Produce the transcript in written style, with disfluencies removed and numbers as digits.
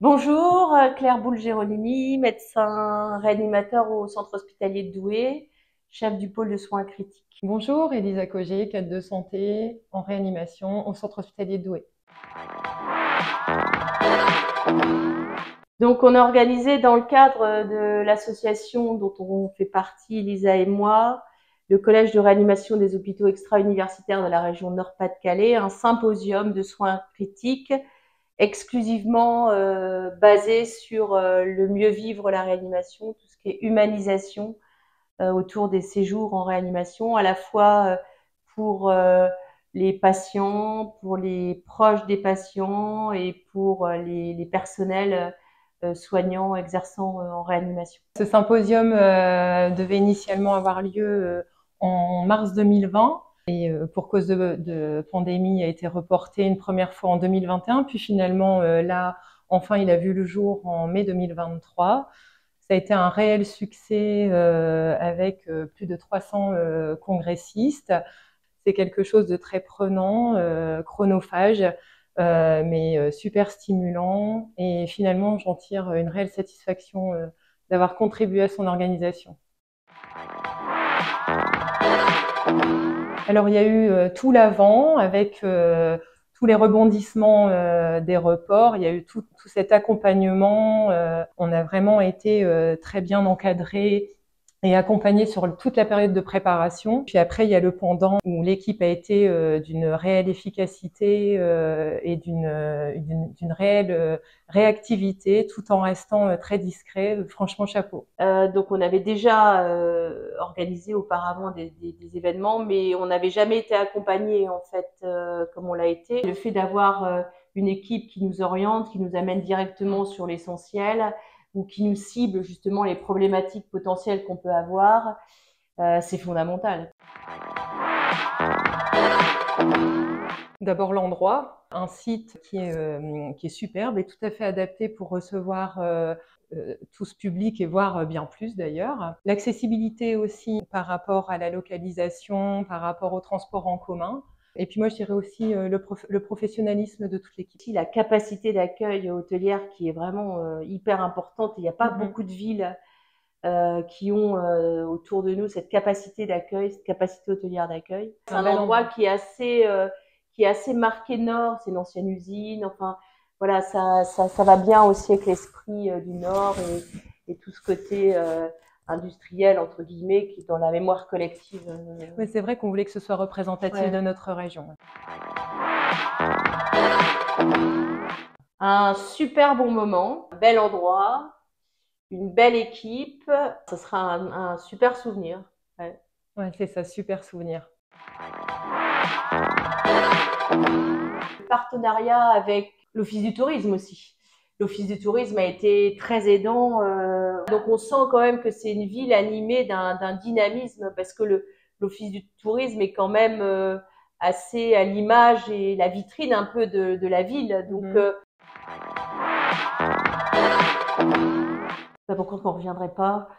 Bonjour, Claire Boule-Gérolimi, médecin réanimateur au centre hospitalier de Douai, chef du pôle de soins critiques. Bonjour, Elisa Cogé, cadre de santé en réanimation au centre hospitalier de Douai. Donc on a organisé dans le cadre de l'association dont on fait partie, Lisa et moi, le collège de réanimation des hôpitaux extra-universitaires de la région Nord-Pas-de-Calais, un symposium de soins critiques exclusivement basé sur le mieux vivre la réanimation, tout ce qui est humanisation autour des séjours en réanimation, à la fois pour les patients, pour les proches des patients et pour les personnels soignants exerçant en réanimation. Ce symposium devait initialement avoir lieu en mars 2020 et pour cause de pandémie a été reporté une première fois en 2021, puis finalement là, enfin, il a vu le jour en mai 2023. Ça a été un réel succès avec plus de 300 congressistes. C'est quelque chose de très prenant, chronophage, mais super stimulant. Et finalement, j'en tire une réelle satisfaction d'avoir contribué à son organisation. Alors, il y a eu tout l'avant avec tous les rebondissements des reports. Il y a eu tout cet accompagnement. On a vraiment été très bien encadrés et accompagné sur toute la période de préparation. Puis après, il y a le pendant où l'équipe a été d'une réelle efficacité et d'une réelle réactivité, tout en restant très discret. Franchement, chapeau. Donc on avait déjà organisé auparavant des événements, mais on n'avait jamais été accompagné en fait comme on l'a été. Le fait d'avoir une équipe qui nous oriente, qui nous amène directement sur l'essentiel, ou qui nous cible justement les problématiques potentielles qu'on peut avoir, c'est fondamental. D'abord l'endroit, un site qui est superbe et tout à fait adapté pour recevoir tout ce public et voire bien plus d'ailleurs. L'accessibilité aussi par rapport à la localisation, par rapport au transport en commun. Et puis moi, je dirais aussi le professionnalisme de toute l'équipe. La capacité d'accueil hôtelière qui est vraiment hyper importante. Il n'y a pas beaucoup de villes qui ont autour de nous cette capacité d'accueil, cette capacité hôtelière d'accueil. C'est un endroit qui est assez marqué Nord, c'est une ancienne usine. Enfin, voilà, ça va bien aussi avec l'esprit du Nord et tout ce côté industriel, entre guillemets, qui est dans la mémoire collective. Oui, c'est vrai qu'on voulait que ce soit représentatif de notre région. Un super bon moment, un bel endroit, une belle équipe, ce sera un super souvenir. Ouais, c'est ça, super souvenir. Le partenariat avec l'Office du tourisme aussi. L'Office du tourisme a été très aidant. Donc on sent quand même que c'est une ville animée d'un dynamisme parce que l'Office du tourisme est quand même assez à l'image et la vitrine un peu de la ville. Donc pourquoi qu'on ne reviendrait pas